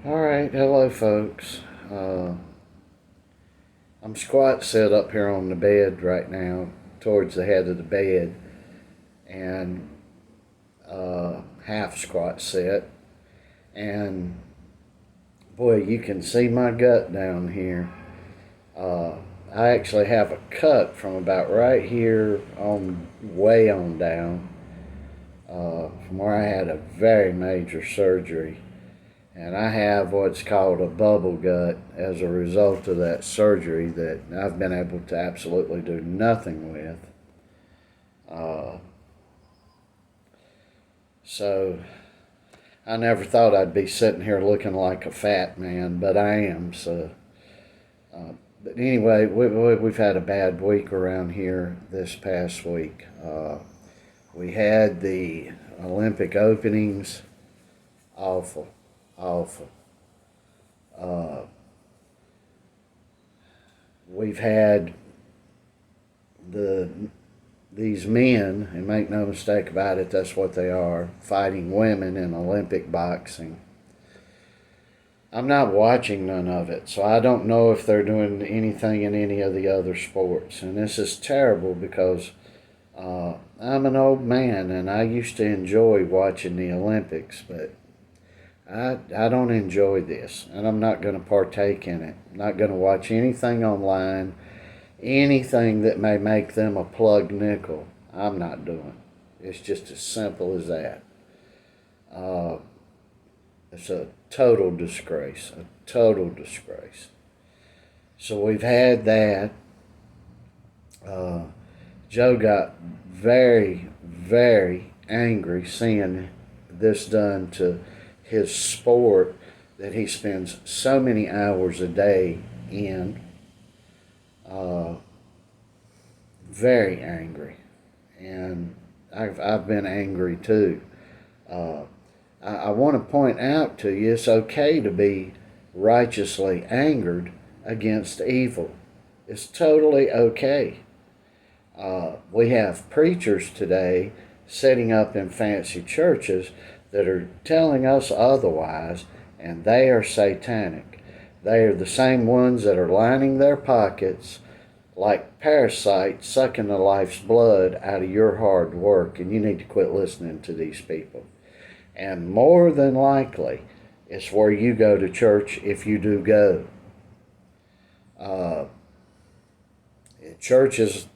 All right, hello, folks. Uh, I'm squat set up here on the bed right now, towards the head of the bed, and half squat set. And boy, you can see my gut down here. Uh, I actually have a cut from about right here on way on down, from where I had a very major surgery. And I have what's called a bubble gut as a result of that surgery that I've been able to absolutely do nothing with. Uh, so I never thought I'd be sitting here looking like a fat man, but I am. Uh, but anyway, we've had a bad week around here this past week. We had the Olympic openings. Awful, awful. Uh, we've had the these men, and make no mistake about it, that's what they are, fighting women in Olympic boxing. I'm not watching none of it, so I don't know if they're doing anything in any of the other sports. And this is terrible because I'm an old man and I used to enjoy watching the Olympics, but I don't enjoy this, and I'm not going to partake in it. I'm not going to watch anything online, anything that may make them a plug nickel. I'm not doing. It's just as simple as that. Uh, it's a total disgrace, a total disgrace. So we've had that. Uh, Joe got very, very angry seeing this done to his sport that he spends so many hours a day in. Uh, Very angry, and I've been angry too. Uh, I want to point out to you it's okay to be righteously angered against evil. It's totally okay. We have preachers today setting up in fancy churches that are telling us otherwise, and they are satanic. They are the same ones that are lining their pockets like parasites sucking the life's blood out of your hard work, and you need to quit listening to these people. And more than likely, it's where you go to church if you do go. Uh, Church is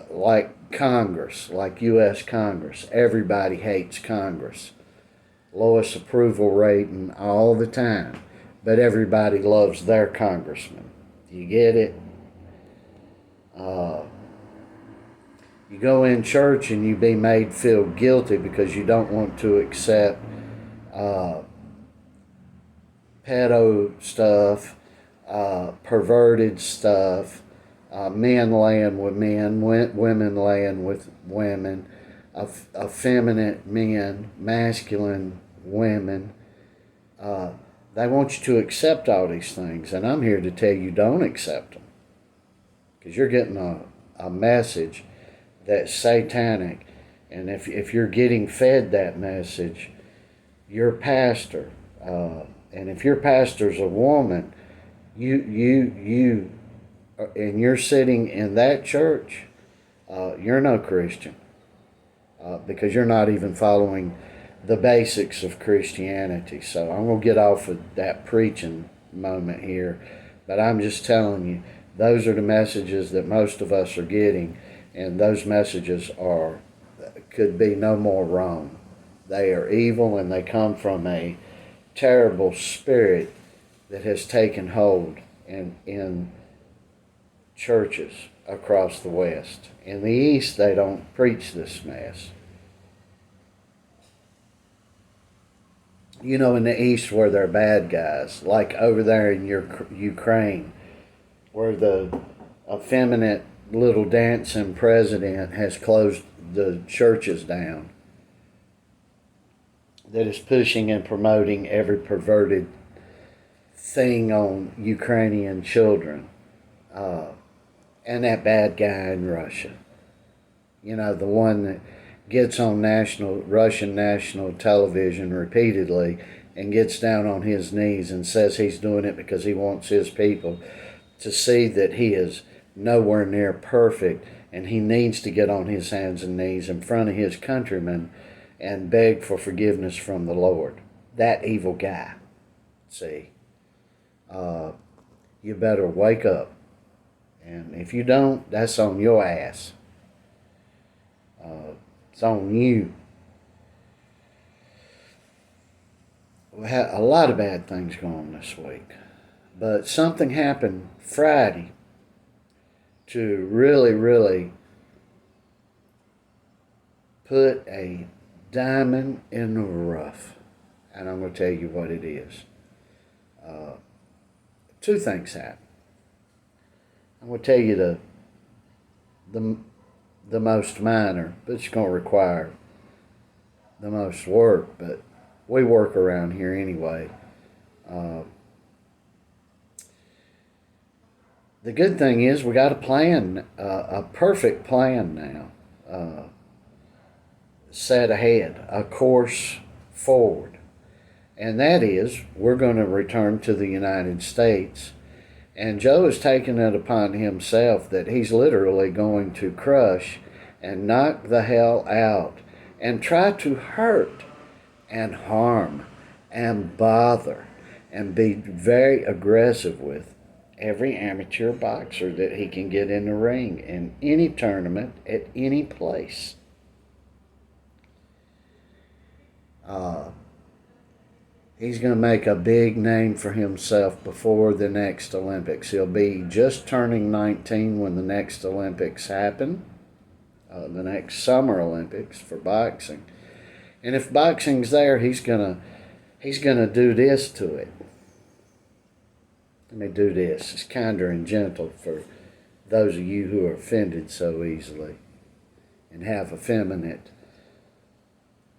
like Congress, like U.S. Congress. Everybody hates Congress. Lowest approval rating all the time. But everybody loves their congressman. You get it? Uh, you go in church and you be made feel guilty because you don't want to accept uh, pedo stuff, perverted stuff, men laying with men, women laying with women, effeminate men, masculine women. Uh, they want you to accept all these things, and I'm here to tell you don't accept them because you're getting a message that's satanic. And if you're getting fed that message, your pastor, and if your pastor's a woman, you and you're sitting in that church, you're no Christian because you're not even following the basics of Christianity. So I'm going to get off of that preaching moment here, but I'm just telling you, those are the messages that most of us are getting, and those messages could be no more wrong. They are evil, and they come from a terrible spirit that has taken hold in churches across the West. In the East, they don't preach this mess. You know, in the East, where they're bad guys, like over there in Ukraine, where the effeminate little dancing president has closed the churches down, that is pushing and promoting every perverted thing on Ukrainian children. Uh, and that bad guy in Russia. You know, the one that gets on Russian national television repeatedly and gets down on his knees and says he's doing it because he wants his people to see that he is nowhere near perfect and he needs to get on his hands and knees in front of his countrymen and beg for forgiveness from the Lord. That evil guy. See, you better wake up. And if you don't, that's on your ass. It's on you. We had a lot of bad things going on this week. But something happened Friday to really, really put a diamond in the rough. And I'm going to tell you what it is. Two things happened. I'm going to tell you the most minor, but it's going to require the most work. But we work around here anyway. The good thing is we got a plan, a perfect plan now, set ahead, a course forward. And that is, we're going to return to the United States. And Joe has taken it upon himself that he's literally going to crush and knock the hell out and try to hurt and harm and bother and be very aggressive with every amateur boxer that he can get in the ring in any tournament at any place. He's going to make a big name for himself before the next Olympics. He'll be just turning 19 when the next Olympics happen, the next Summer Olympics for boxing. And if boxing's there, he's gonna do this to it. Let me do this. It's kinder and gentle for those of you who are offended so easily and have effeminate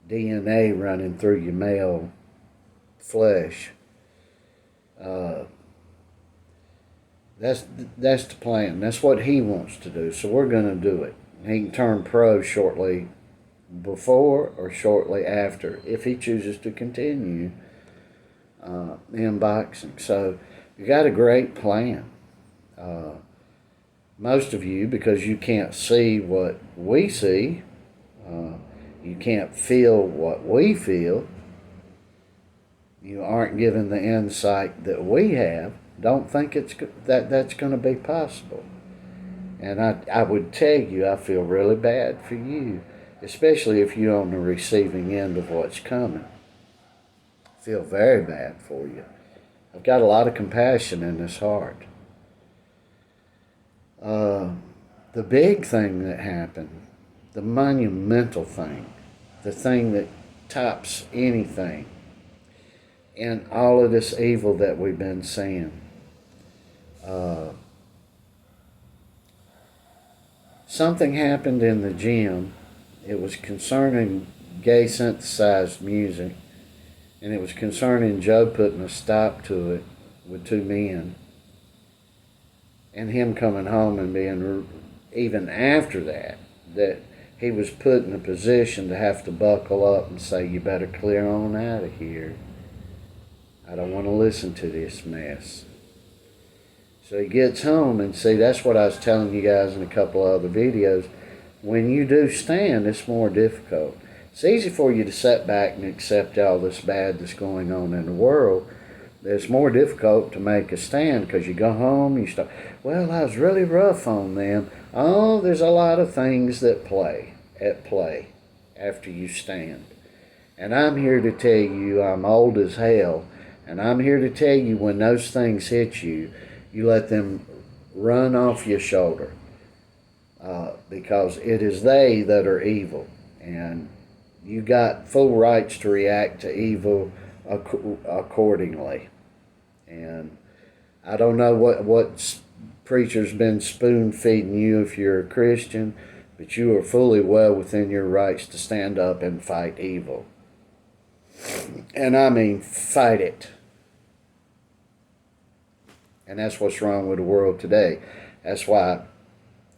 DNA running through your male flesh. That's the plan. That's what he wants to do. So we're going to do it. He can turn pro shortly before or shortly after if he chooses to continue in boxing. So you got a great plan. Most of you, because you can't see what we see, you can't feel what we feel, you aren't given the insight that we have, don't think that's going to be possible. And I would tell you, I feel really bad for you, especially if you're on the receiving end of what's coming. I feel very bad for you. I've got a lot of compassion in this heart. The big thing that happened, the monumental thing, the thing that tops anything, in all of this evil that we've been seeing. Something happened in the gym. It was concerning gay synthesized music, and it was concerning Joe putting a stop to it with two men, and him coming home and being, even after that he was put in a position to have to buckle up and say, you better clear on out of here. I don't want to listen to this mess. So he gets home, and see, that's what I was telling you guys in a couple of other videos. When you do stand, it's more difficult. It's easy for you to sit back and accept all this bad that's going on in the world. It's more difficult to make a stand because you go home, you start, well, I was really rough on them. Oh, there's a lot of things that at play after you stand. And I'm here to tell you, I'm old as hell, and I'm here to tell you when those things hit you, you let them run off your shoulder. Because it is they that are evil. And you got full rights to react to evil accordingly. And I don't know what preacher's been spoon-feeding you if you're a Christian, but you are fully well within your rights to stand up and fight evil. And I mean fight it. And that's what's wrong with the world today. That's why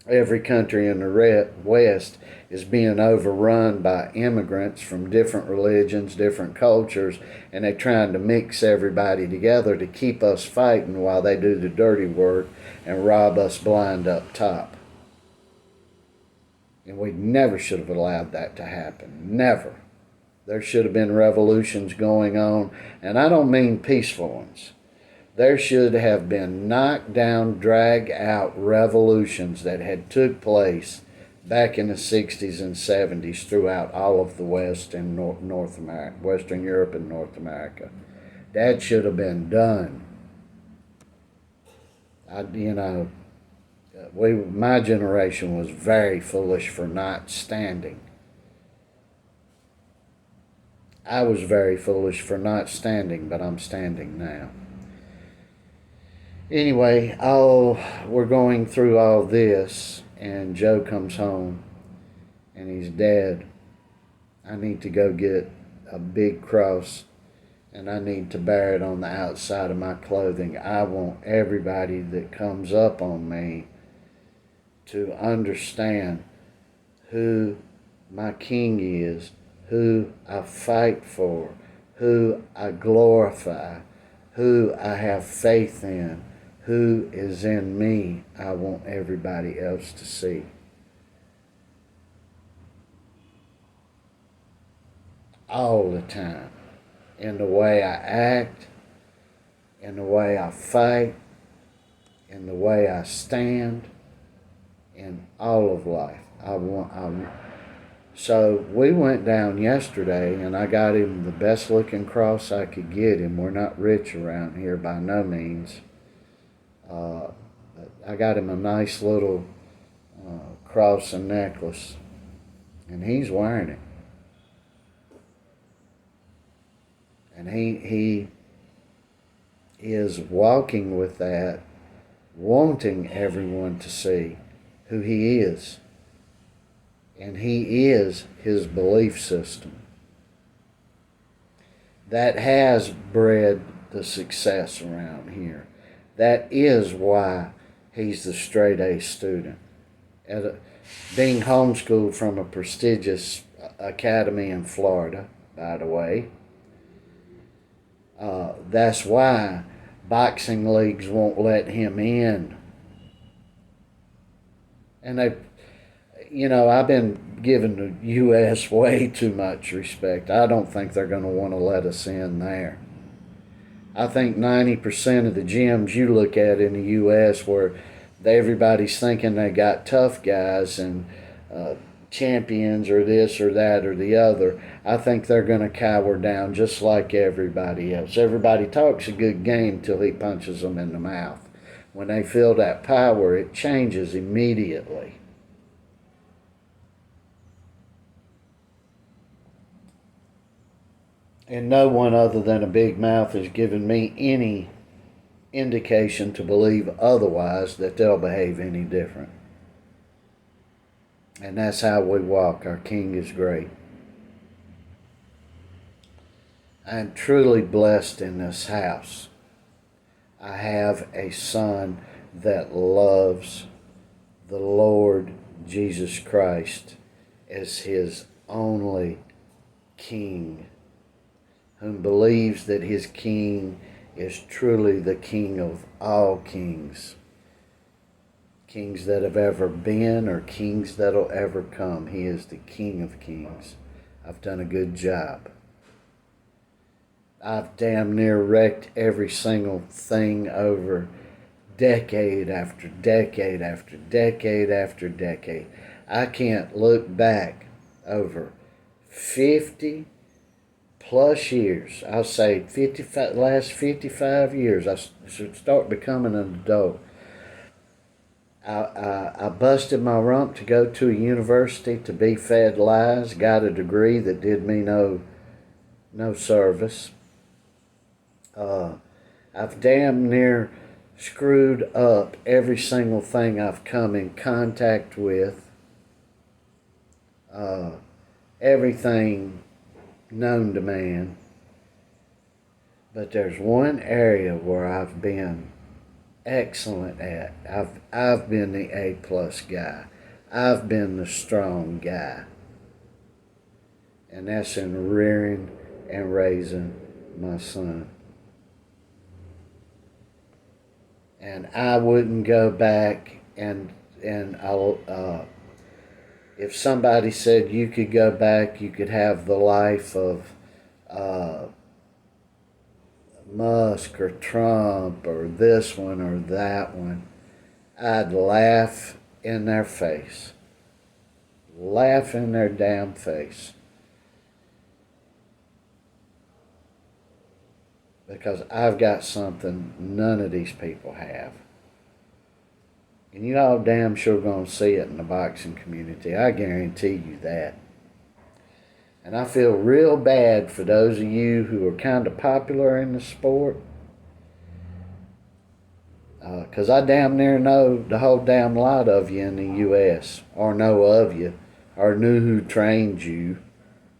Every country in the West is being overrun by immigrants from different religions, different cultures, and they're trying to mix everybody together to keep us fighting while they do the dirty work and rob us blind up top. And we never should have allowed that to happen. Never. There should have been revolutions going on, and I don't mean peaceful ones. There should have been knockdown, drag out revolutions that had took place back in the 60s and 70s throughout all of the West and North America, Western Europe and North America. That should have been done. My generation was very foolish for not standing. I was very foolish for not standing, but I'm standing now. Anyway, we're going through all this, and Joe comes home, and he's dead. I need to go get a big cross, and I need to bear it on the outside of my clothing. I want everybody that comes up on me to understand who my King is, who I fight for, who I glorify, who I have faith in, who is in me. I want everybody else to see. All the time. In the way I act, in the way I fight, in the way I stand, in all of life. So we went down yesterday, and I got him the best looking cross I could get him. We're not rich around here by no means. I got him a nice little cross and necklace, and he's wearing it. And he is walking with that, wanting everyone to see who he is. And he is his belief system. That has bred the success around here. That is why he's the straight A student. Being homeschooled from a prestigious academy in Florida, by the way. That's why boxing leagues won't let him in. And I've been giving the U.S. way too much respect. I don't think they're going to want to let us in there. I think 90% of the gyms you look at in the U.S. where everybody's thinking they got tough guys and champions or this or that or the other, I think they're going to cower down just like everybody else. Everybody talks a good game till he punches them in the mouth. When they feel that power, it changes immediately. And no one other than a big mouth has given me any indication to believe otherwise, that they'll behave any different. And that's how we walk. Our King is great. I am truly blessed in this house. I have a son that loves the Lord Jesus Christ as his only King, whom believes that his King is truly the King of all kings. Kings that have ever been or kings that'll ever come. He is the King of kings. I've done a good job. I've damn near wrecked every single thing over decade after decade after decade after decade. I can't look back over 50 plus years. I'll say last 55 years. I should start becoming an adult. I busted my rump to go to a university to be fed lies, got a degree that did me no service. I've damn near screwed up every single thing I've come in contact with. Everything known to man. But there's one area where I've been excellent at. I've been the A plus guy. I've been the strong guy. And that's in rearing and raising my son. And I wouldn't go back and I'll if somebody said you could go back, you could have the life of uh, Musk or Trump or this one or that one, I'd laugh in their face. Laugh in their damn face. Because I've got something none of these people have. And you all damn sure gonna see it in the boxing community. I guarantee you that. And I feel real bad for those of you who are kind of popular in the sport. Because I damn near know the whole damn lot of you in the U.S. Or know of you. Or knew who trained you.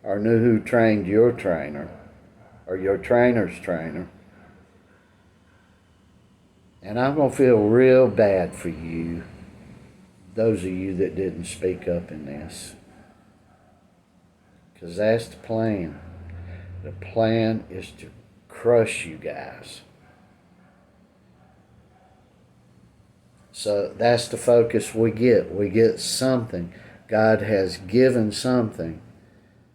Or knew who trained your trainer. Or your trainer's trainer. And I'm going to feel real bad for you. Those of you that didn't speak up in this. Because that's the plan. The plan is to crush you guys. So that's the focus we get. We get something. God has given something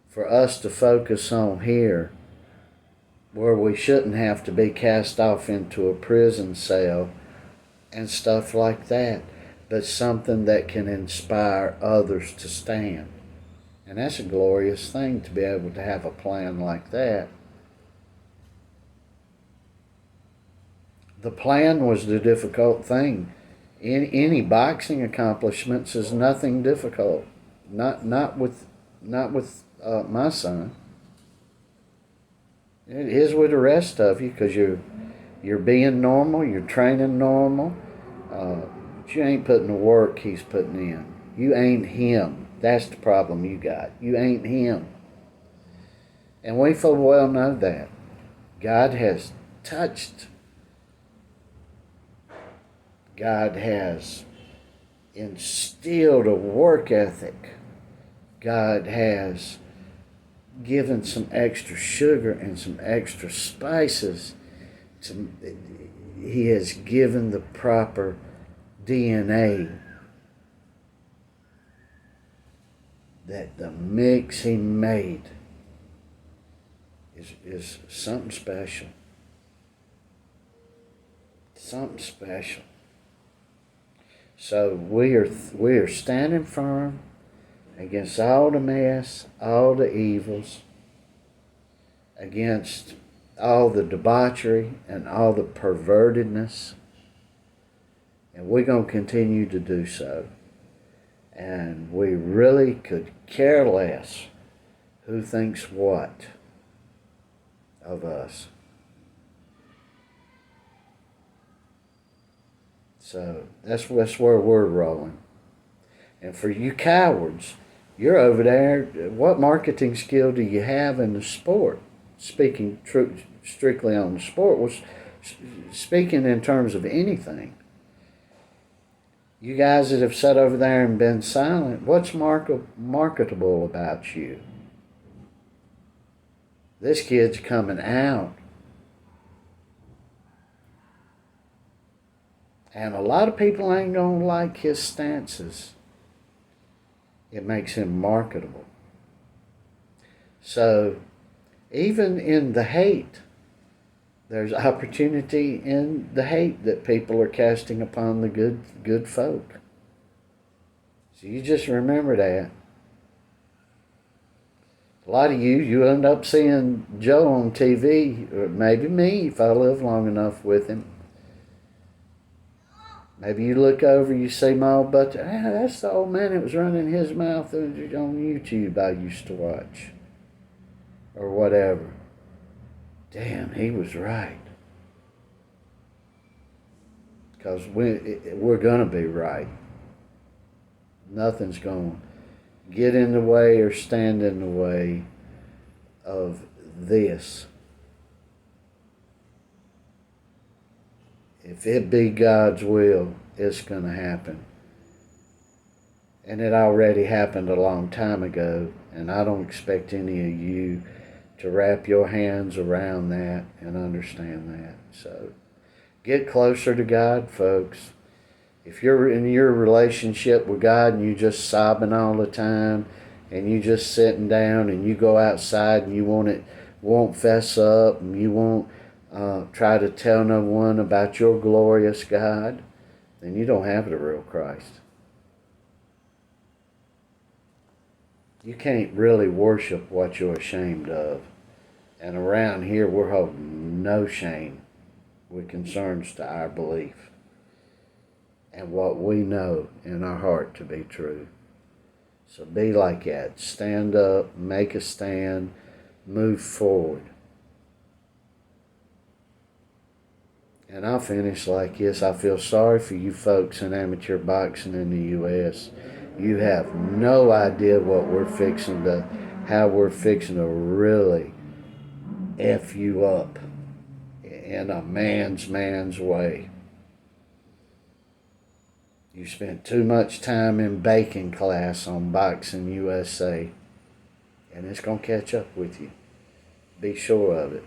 for us to focus on here, where we shouldn't have to be cast off into a prison cell and stuff like that, but something that can inspire others to stand. And that's a glorious thing, to be able to have a plan like that. The plan was the difficult thing. Any boxing accomplishments is nothing difficult. Not with my son. It is with the rest of you, because you're being normal, you're training normal, but you ain't putting the work he's putting in. You ain't him. That's the problem you got. You ain't him. And we full well know that. God has touched. God has instilled a work ethic. God has given some extra sugar and some extra spices. He has given the proper DNA. That the mix he made is something special. Something special. So we are standing firm against all the mess, all the evils, against all the debauchery and all the pervertedness. And we're going to continue to do so. And we really could care less who thinks what of us. So that's where we're rolling. And for you cowards, you're over there. What marketing skill do you have in the sport? Speaking strictly on the sport, was speaking in terms of anything. You guys that have sat over there and been silent, what's marketable about you? This kid's coming out. And a lot of people ain't going to like his stances. It makes him marketable. So, even in the hate, there's opportunity in the hate that people are casting upon the good folk. So you just remember that. A lot of you end up seeing Joe on TV, or maybe me if I live long enough with him. Maybe you look over, you see my old butt. That's the old man that was running his mouth on YouTube I used to watch. Or whatever. Damn, he was right. Because we're going to be right. Nothing's going to get in the way or stand in the way of this. If it be God's will, it's going to happen. And it already happened a long time ago, and I don't expect any of you to wrap your hands around that and understand that. So get closer to God, folks. If you're in your relationship with God and you just sobbing all the time and you just sitting down and you go outside and you won't fess up and you won't try to tell no one about your glorious God, then you don't have the real Christ. You can't really worship what you're ashamed of. And around here, we're holding no shame with concerns to our belief and what we know in our heart to be true. So be like that. Stand up, make a stand, move forward. And I'll finish like this. I feel sorry for you folks in amateur boxing in the U.S. You have no idea how we're fixing to really F you up in a man's way. You spent too much time in baking class on Boxing USA, and it's going to catch up with you. Be sure of it.